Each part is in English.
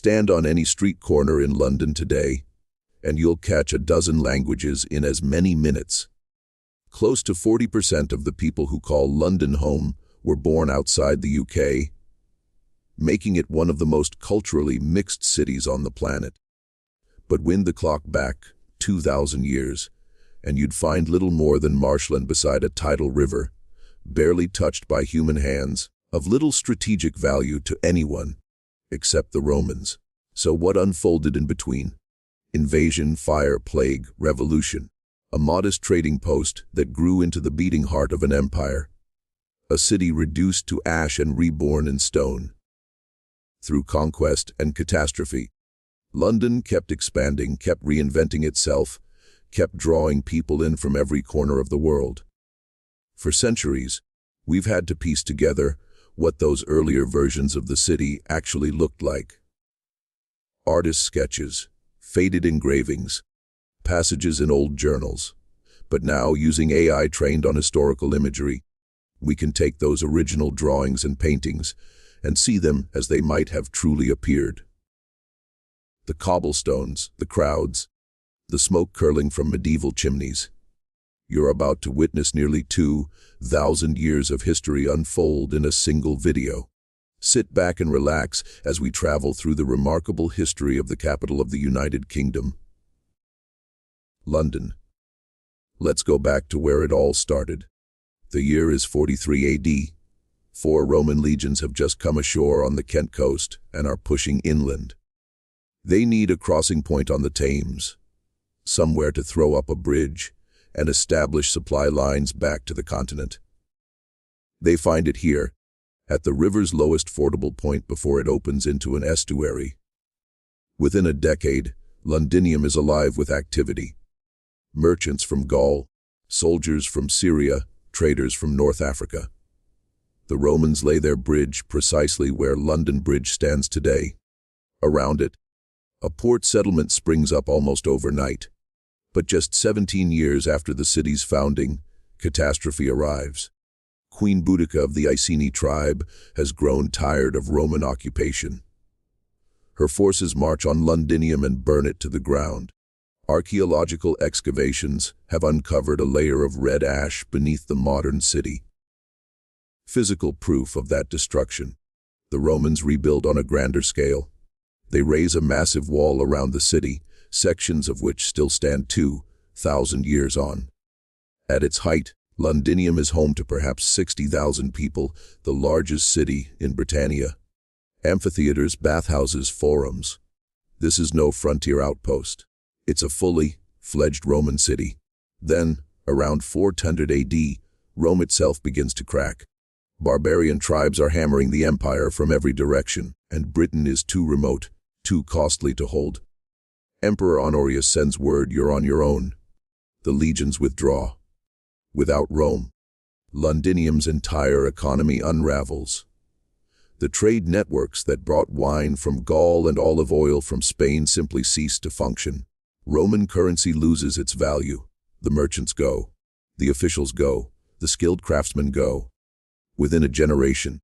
Stand on any street corner in London today, and you'll catch a dozen languages in as many minutes. Close to 40% of the people who call London home were born outside the UK, making it one of the most culturally mixed cities on the planet. But wind the clock back 2,000 years, and you'd find little more than marshland beside a tidal river, barely touched by human hands, of little strategic value to anyone, except the Romans. So what unfolded in between? Invasion, fire, plague, revolution. A modest trading post that grew into the beating heart of an empire. A city reduced to ash and reborn in stone. Through conquest and catastrophe, London kept expanding, kept reinventing itself, kept drawing people in from every corner of the world. For centuries, we've had to piece together what those earlier versions of the city actually looked like. Artist sketches, faded engravings, passages in old journals. But now, using AI trained on historical imagery, we can take those original drawings and paintings and see them as they might have truly appeared. The cobblestones, the crowds, the smoke curling from medieval chimneys. You're about to witness nearly 2,000 years of history unfold in a single video. Sit back and relax as we travel through the remarkable history of the capital of the United Kingdom, London. Let's go back to where it all started. The year is 43 AD. 4 Roman legions have just come ashore on the Kent coast and are pushing inland. They need a crossing point on the Thames, somewhere to throw up a bridge and establish supply lines back to the continent. They find it here, at the river's lowest fordable point before it opens into an estuary. Within a decade, Londinium is alive with activity. Merchants from Gaul, soldiers from Syria, traders from North Africa. The Romans lay their bridge precisely where London Bridge stands today. Around it, a port settlement springs up almost overnight. But just 17 years after the city's founding, catastrophe arrives. Queen Boudica of the Iceni tribe has grown tired of Roman occupation. Her forces march on Londinium and burn it to the ground. Archaeological excavations have uncovered a layer of red ash beneath the modern city. Physical proof of that destruction. The Romans rebuild on a grander scale. They raise a massive wall around the city, sections of which still stand 2,000 years on. At its height, Londinium is home to perhaps 60,000 people, the largest city in Britannia. Amphitheaters, bathhouses, forums. This is no frontier outpost. It's a fully fledged Roman city. Then, around 400 AD, Rome itself begins to crack. Barbarian tribes are hammering the empire from every direction, and Britain is too remote, too costly to hold. Emperor Honorius sends word you're on your own. The legions withdraw. Without Rome, Londinium's entire economy unravels. The trade networks that brought wine from Gaul and olive oil from Spain simply cease to function. Roman currency loses its value. The merchants go. The officials go. The skilled craftsmen go. Within a generation,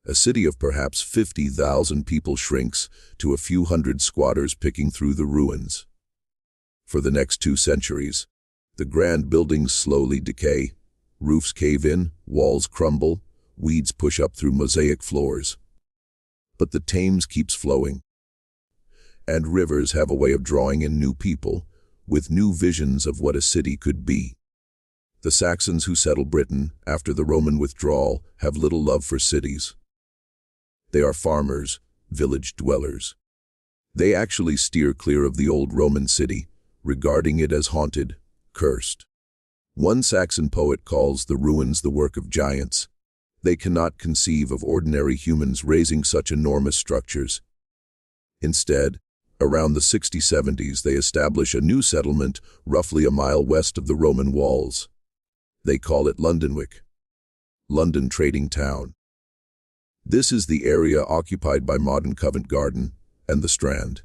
a city of perhaps 50,000 people shrinks to a few hundred squatters picking through the ruins. For the next 2 centuries, the grand buildings slowly decay. Roofs cave in, walls crumble, weeds push up through mosaic floors. But the Thames keeps flowing. And rivers have a way of drawing in new people, with new visions of what a city could be. The Saxons who settle Britain after the Roman withdrawal have little love for cities. They are farmers, village dwellers. They actually steer clear of the old Roman city, regarding it as haunted, cursed. One Saxon poet calls the ruins the work of giants. They cannot conceive of ordinary humans raising such enormous structures. Instead, around the 6070s, they establish a new settlement roughly a mile west of the Roman walls. They call it Londonwick, London Trading Town. This is the area occupied by modern Covent Garden and the Strand.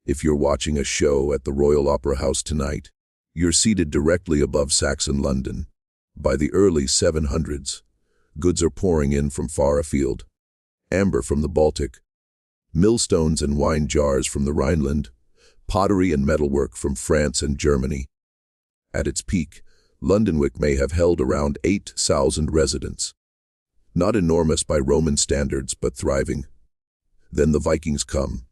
If you're watching a show at the Royal Opera House tonight, you're seated directly above Saxon London. By the early 700s, goods are pouring in from far afield. Amber from the Baltic, millstones and wine jars from the Rhineland, pottery and metalwork from France and Germany. At its peak, Londonwick may have held around 8,000 residents. Not enormous by Roman standards, but thriving. Then the Vikings come.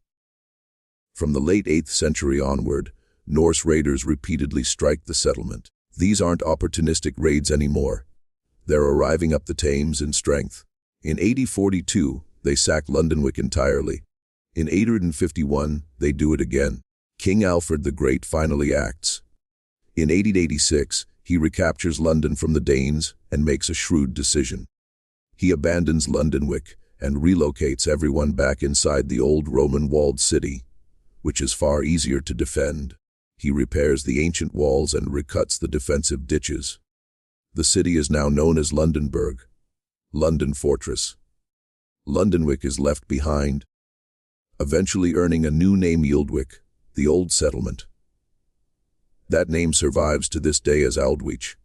From the late 8th century onward, Norse raiders repeatedly strike the settlement. These aren't opportunistic raids anymore. They're arriving up the Thames in strength. In AD 42, they sack Londonwick entirely. In 851, they do it again. King Alfred the Great finally acts. In 886, he recaptures London from the Danes and makes a shrewd decision. He abandons Londonwick and relocates everyone back inside the old Roman walled city, which is far easier to defend. He repairs the ancient walls and recuts the defensive ditches. The city is now known as Londonburg, London Fortress. Londonwick is left behind, eventually earning a new name, Yildwick, the Old Settlement. That name survives to this day as Aldwych,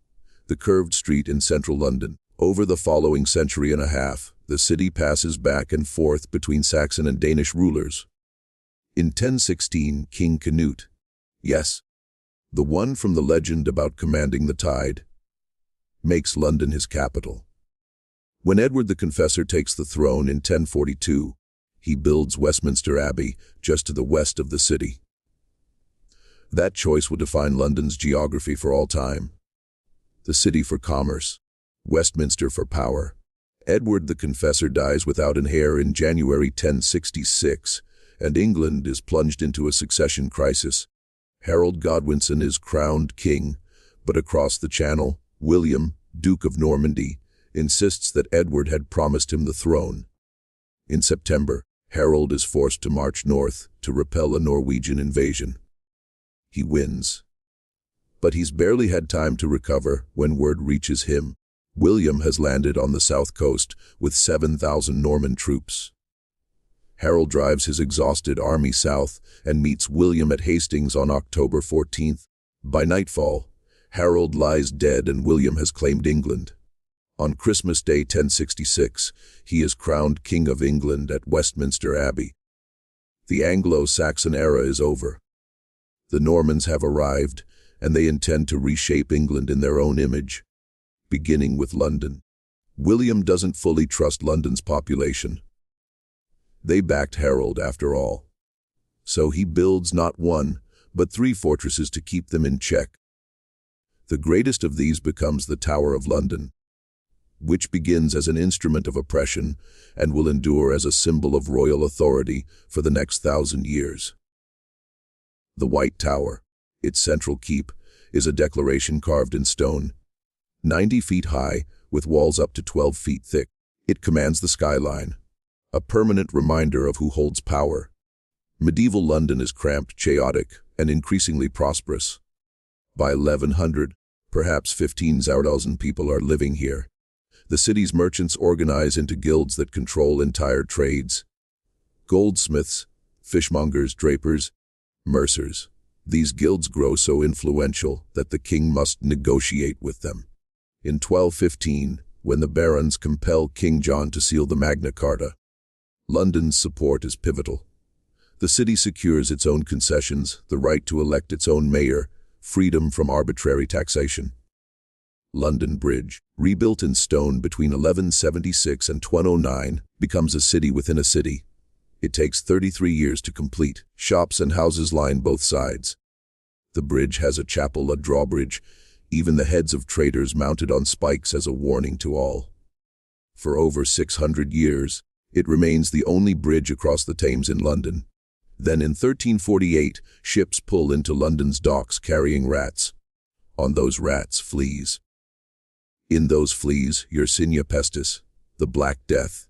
the curved street in central London. Over the following century and a half, the city passes back and forth between Saxon and Danish rulers. In 1016, King Canute, yes, the one from the legend about commanding the tide, makes London his capital. When Edward the Confessor takes the throne in 1042, he builds Westminster Abbey just to the west of the city. That choice will define London's geography for all time. The city for commerce, Westminster for power. Edward the Confessor dies without an heir in January 1066, and England is plunged into a succession crisis. Harold Godwinson is crowned king, but across the Channel, William, Duke of Normandy, insists that Edward had promised him the throne. In September, Harold is forced to march north to repel a Norwegian invasion. He wins. But he's barely had time to recover when word reaches him. William has landed on the south coast with 7,000 Norman troops. Harold drives his exhausted army south and meets William at Hastings on October 14th. By nightfall, Harold lies dead and William has claimed England. On Christmas Day 1066, he is crowned King of England at Westminster Abbey. The Anglo-Saxon era is over. The Normans have arrived, and they intend to reshape England in their own image, beginning with London. William doesn't fully trust London's population. They backed Harold after all. So he builds not one, but 3 fortresses to keep them in check. The greatest of these becomes the Tower of London, which begins as an instrument of oppression and will endure as a symbol of royal authority for the next 1,000 years. The White Tower, its central keep, is a declaration carved in stone, 90 feet high, with walls up to 12 feet thick. It commands the skyline, a permanent reminder of who holds power. Medieval London is cramped, chaotic, and increasingly prosperous. By 1100, perhaps 15,000 people are living here. The city's merchants organize into guilds that control entire trades. Goldsmiths, fishmongers, drapers, mercers. These guilds grow so influential that the king must negotiate with them. In 1215, when the barons compel King John to seal the Magna Carta, London's support is pivotal. The city secures its own concessions, the right to elect its own mayor, freedom from arbitrary taxation. London Bridge, rebuilt in stone between 1176 and 1209, becomes a city within a city. It takes 33 years to complete. Shops and houses line both sides. The bridge has a chapel, a drawbridge, even the heads of traders mounted on spikes as a warning to all. For over 600 years, it remains the only bridge across the Thames in London. Then in 1348, ships pull into London's docks carrying rats. On those rats, fleas. In those fleas, Yersinia pestis, the Black Death.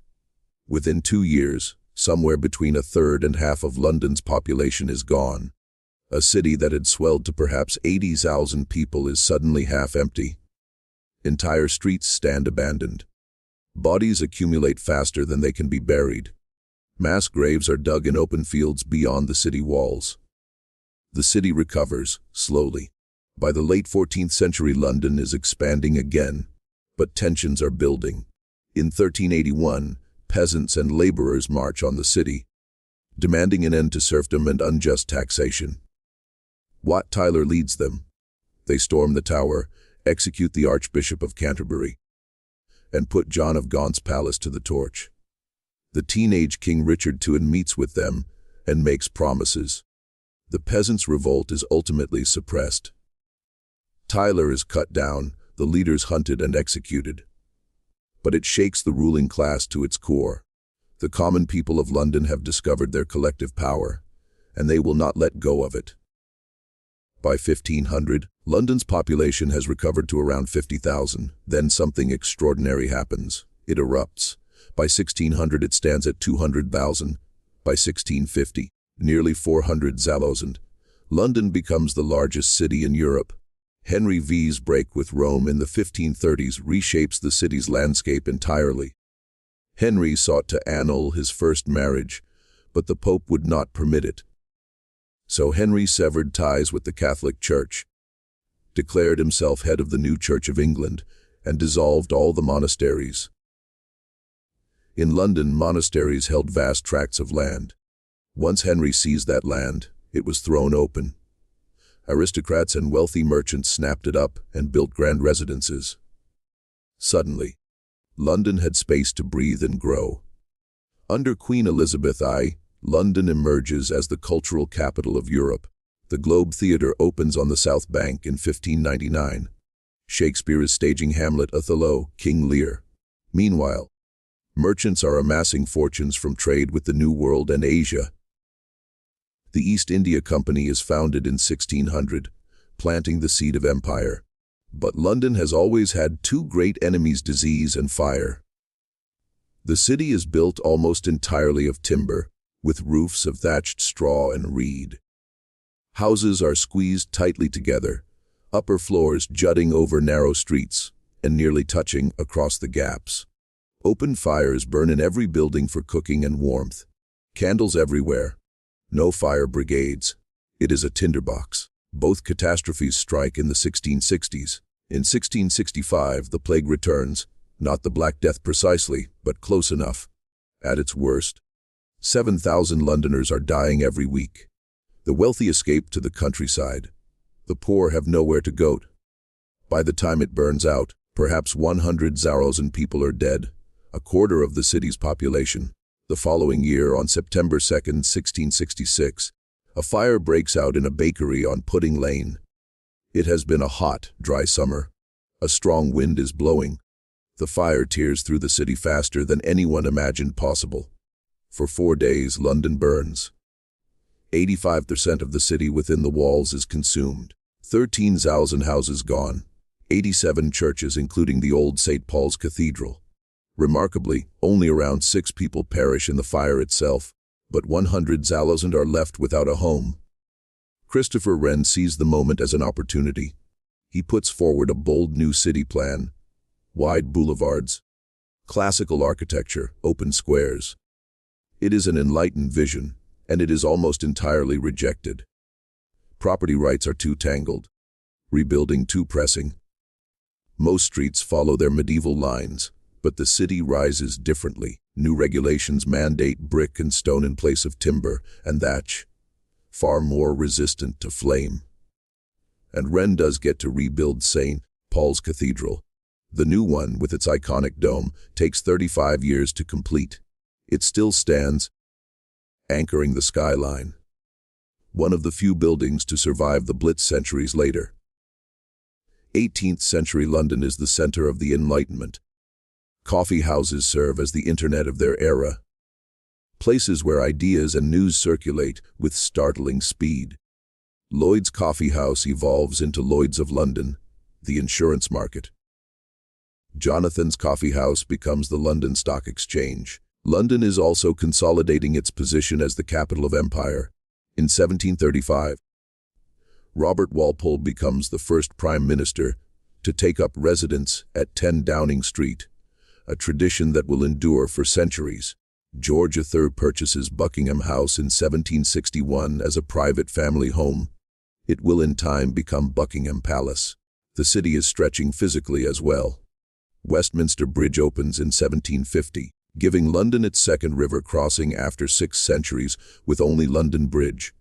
Within 2 years, somewhere between a third and half of London's population is gone. A city that had swelled to perhaps 80,000 people is suddenly half empty. Entire streets stand abandoned. Bodies accumulate faster than they can be buried. Mass graves are dug in open fields beyond the city walls. The city recovers, slowly. By the late 14th century, London is expanding again, but tensions are building. In 1381, peasants and laborers march on the city. demanding an end to serfdom and unjust taxation. Wat Tyler leads them. They storm the tower, execute the Archbishop of Canterbury, and put John of Gaunt's palace to the torch. The teenage King Richard II meets with them and makes promises. The peasants' revolt is ultimately suppressed. Tyler is cut down, the leaders hunted and executed. But it shakes the ruling class to its core. The common people of London have discovered their collective power, and they will not let go of it. By 1500, London's population has recovered to around 50,000. Then something extraordinary happens. It erupts. By 1600 it stands at 200,000. By 1650, nearly 400,000. London becomes the largest city in Europe. Henry V's break with Rome in the 1530s reshapes the city's landscape entirely. Henry sought to annul his first marriage, but the Pope would not permit it. So Henry severed ties with the Catholic Church, declared himself head of the new Church of England, and dissolved all the monasteries. In London, monasteries held vast tracts of land. Once Henry seized that land, it was thrown open. Aristocrats and wealthy merchants snapped it up and built grand residences. Suddenly, London had space to breathe and grow. Under Queen Elizabeth I, London emerges as the cultural capital of Europe. The Globe Theatre opens on the South Bank in 1599. Shakespeare is staging Hamlet, Othello, King Lear. Meanwhile, merchants are amassing fortunes from trade with the New World and Asia. The East India Company is founded in 1600, planting the seed of empire. But London has always had two great enemies: disease and fire. The city is built almost entirely of timber, with roofs of thatched straw and reed. Houses are squeezed tightly together, upper floors jutting over narrow streets and nearly touching across the gaps. Open fires burn in every building for cooking and warmth. Candles everywhere. No fire brigades. It is a tinderbox. Both catastrophes strike in the 1660s. In 1665, the plague returns, not the Black Death precisely, but close enough. At its worst, 7,000 Londoners are dying every week. The wealthy escape to the countryside. The poor have nowhere to go. By the time it burns out, perhaps 100,000 people are dead, a quarter of the city's population. The following year, on September 2nd, 1666, a fire breaks out in a bakery on Pudding Lane. It has been a hot, dry summer. A strong wind is blowing. The fire tears through the city faster than anyone imagined possible. For 4 days, London burns. 85% of the city within the walls is consumed. 13,000 houses gone. 87 churches, including the old St. Paul's Cathedral. Remarkably, only around 6 people perish in the fire itself, but 100,000 are left without a home. Christopher Wren sees the moment as an opportunity. He puts forward a bold new city plan. Wide boulevards, classical architecture, open squares. It is an enlightened vision, and it is almost entirely rejected. Property rights are too tangled. Rebuilding too pressing. Most streets follow their medieval lines, but the city rises differently. New regulations mandate brick and stone in place of timber and thatch, far more resistant to flame. And Wren does get to rebuild St. Paul's Cathedral. The new one, with its iconic dome, takes 35 years to complete. It still stands, anchoring the skyline. One of the few buildings to survive the Blitz centuries later. 18th century London is the center of the Enlightenment. Coffee houses serve as the internet of their era. Places where ideas and news circulate with startling speed. Lloyd's Coffee House evolves into Lloyd's of London, the insurance market. Jonathan's Coffee House becomes the London Stock Exchange. London is also consolidating its position as the capital of empire. In 1735, Robert Walpole becomes the first Prime Minister to take up residence at 10 Downing Street, a tradition that will endure for centuries. George III purchases Buckingham House in 1761 as a private family home. It will in time become Buckingham Palace. The city is stretching physically as well. Westminster Bridge opens in 1750. giving London its second river crossing after 6 centuries with only London Bridge.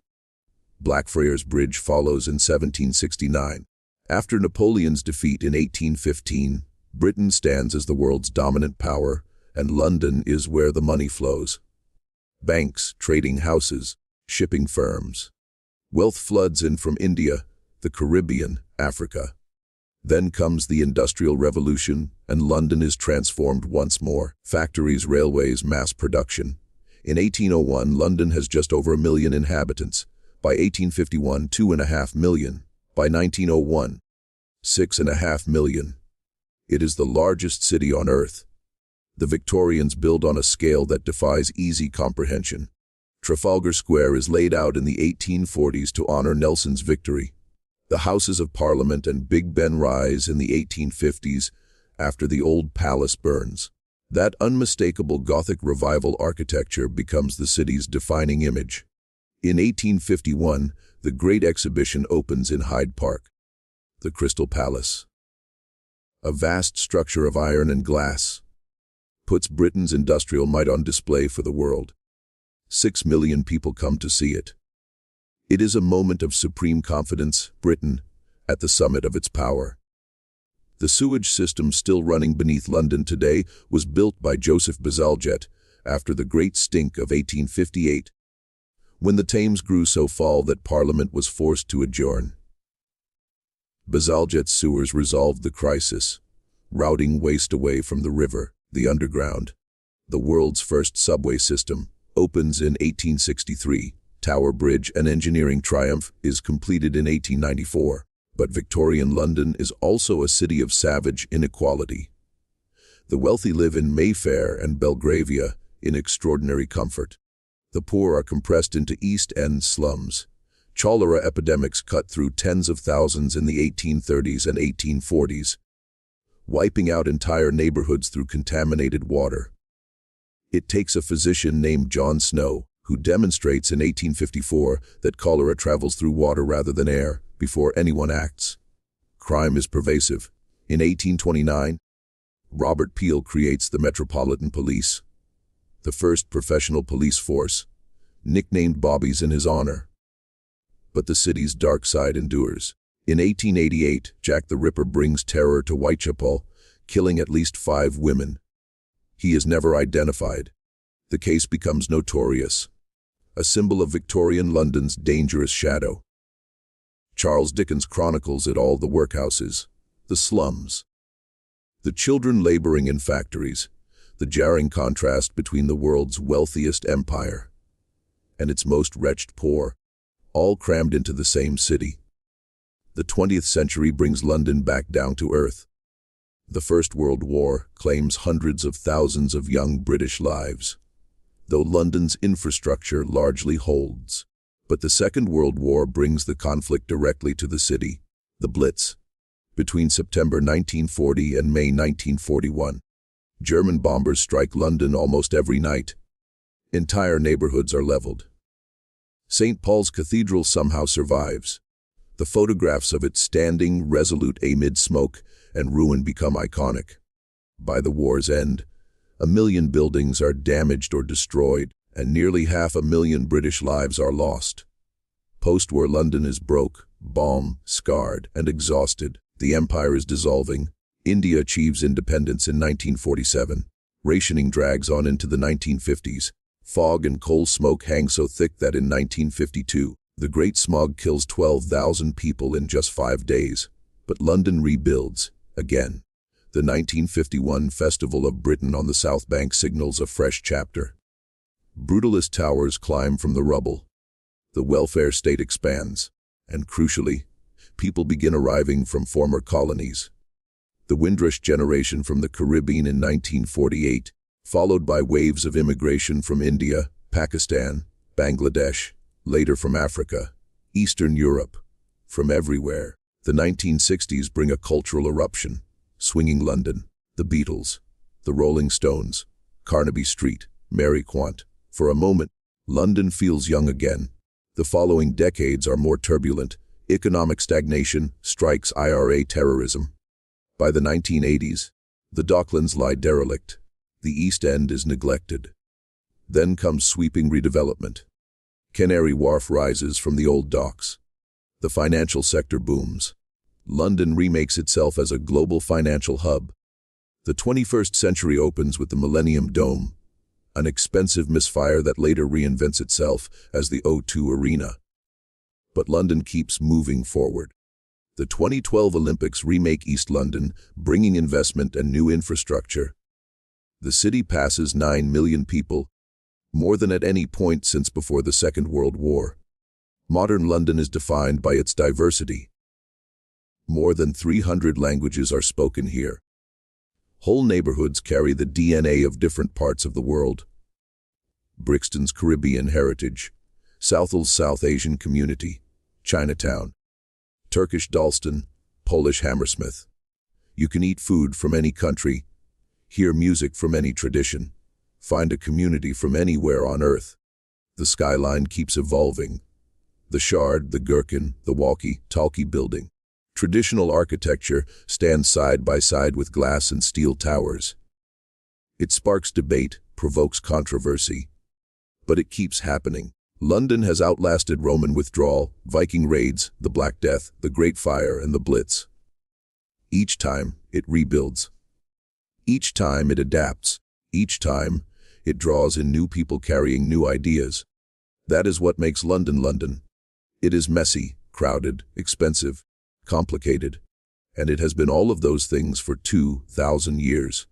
Blackfriars Bridge follows in 1769. After Napoleon's defeat in 1815, Britain stands as the world's dominant power, and London is where the money flows. Banks, trading houses, shipping firms. Wealth floods in from India, the Caribbean, Africa. Then comes the Industrial Revolution, and London is transformed once more. Factories, railways, mass production. In 1801, London has just over 1 million inhabitants. By 1851, 2.5 million. By 1901, 6.5 million. It is the largest city on Earth. The Victorians build on a scale that defies easy comprehension. Trafalgar Square is laid out in the 1840s to honor Nelson's victory. The Houses of Parliament and Big Ben rise in the 1850s after the old palace burns. That unmistakable Gothic revival architecture becomes the city's defining image. In 1851, the Great Exhibition opens in Hyde Park. The Crystal Palace, a vast structure of iron and glass, puts Britain's industrial might on display for the world. 6 million people come to see it. It is a moment of supreme confidence, Britain, at the summit of its power. The sewage system still running beneath London today was built by Joseph Bazalgette after the Great Stink of 1858, when the Thames grew so full that Parliament was forced to adjourn. Bazalgette's sewers resolved the crisis, routing waste away from the river. The Underground, the world's first subway system, opens in 1863. Tower Bridge, an engineering triumph, is completed in 1894. But Victorian London is also a city of savage inequality. The wealthy live in Mayfair and Belgravia in extraordinary comfort. The poor are compressed into East End slums. Cholera epidemics cut through tens of thousands in the 1830s and 1840s, wiping out entire neighborhoods through contaminated water. It takes a physician named John Snow, who demonstrates in 1854 that cholera travels through water rather than air, before anyone acts. Crime is pervasive. In 1829, Robert Peel creates the Metropolitan Police, the first professional police force, nicknamed Bobbies in his honor. But the city's dark side endures. In 1888, Jack the Ripper brings terror to Whitechapel, killing at least 5 women. He is never identified. The case becomes notorious, a symbol of Victorian London's dangerous shadow. Charles Dickens chronicles it all: the workhouses, the slums, the children laboring in factories, the jarring contrast between the world's wealthiest empire and its most wretched poor, all crammed into the same city. The 20th century brings London back down to earth. The First World War claims hundreds of thousands of young British lives, though London's infrastructure largely holds. But the Second World War brings the conflict directly to the city. The Blitz, between September 1940 and May 1941. German bombers strike London almost every night. Entire neighborhoods are leveled. St. Paul's Cathedral somehow survives. The photographs of it standing resolute amid smoke and ruin become iconic. By the war's end, 1 million buildings are damaged or destroyed, and nearly 500,000 British lives are lost. Post-war London is broke, bomb-scarred, and exhausted. The empire is dissolving. India achieves independence in 1947. Rationing drags on into the 1950s. Fog and coal smoke hang so thick that in 1952, the Great Smog kills 12,000 people in just 5 days. But London rebuilds, again. The 1951 Festival of Britain on the South Bank signals a fresh chapter. Brutalist towers climb from the rubble. The welfare state expands. And crucially, people begin arriving from former colonies. The Windrush generation from the Caribbean in 1948, followed by waves of immigration from India, Pakistan, Bangladesh, later from Africa, Eastern Europe, from everywhere. The 1960s bring a cultural eruption. Swinging London, the Beatles, the Rolling Stones, Carnaby Street, Mary Quant. For a moment, London feels young again. The following decades are more turbulent. Economic stagnation, strikes, IRA terrorism. By the 1980s, the Docklands lie derelict. The East End is neglected. Then comes sweeping redevelopment. Canary Wharf rises from the old docks. The financial sector booms. London remakes itself as a global financial hub. The 21st century opens with the Millennium Dome, an expensive misfire that later reinvents itself as the O2 Arena. But London keeps moving forward. The 2012 Olympics remake East London, bringing investment and new infrastructure. The city passes 9 million people, more than at any point since before the Second World War. Modern London is defined by its diversity. More than 300 languages are spoken here. Whole neighborhoods carry the DNA of different parts of the world. Brixton's Caribbean heritage, Southall's South Asian community, Chinatown, Turkish Dalston, Polish Hammersmith. You can eat food from any country, hear music from any tradition, find a community from anywhere on earth. The skyline keeps evolving. The Shard, the Gherkin, the walkie-talkie building. Traditional architecture stands side by side with glass and steel towers. It sparks debate, provokes controversy. But it keeps happening. London has outlasted Roman withdrawal, Viking raids, the Black Death, the Great Fire, and the Blitz. Each time, it rebuilds. Each time, it adapts. Each time, it draws in new people carrying new ideas. That is what makes London London. It is messy, crowded, expensive, complicated, and it has been all of those things for 2,000 years.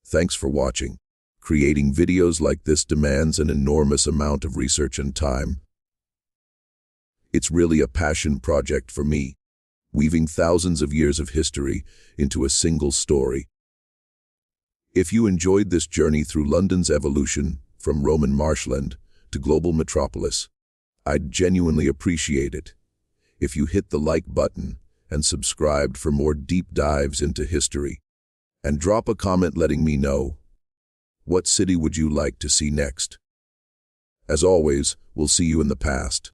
Thanks for watching. Creating videos like this demands an enormous amount of research and time. It's really a passion project for me, weaving thousands of years of history into a single story. If you enjoyed this journey through London's evolution, from Roman marshland to global metropolis, I'd genuinely appreciate it if you hit the like button and subscribed for more deep dives into history. And drop a comment letting me know, what city would you like to see next? As always, we'll see you in the past.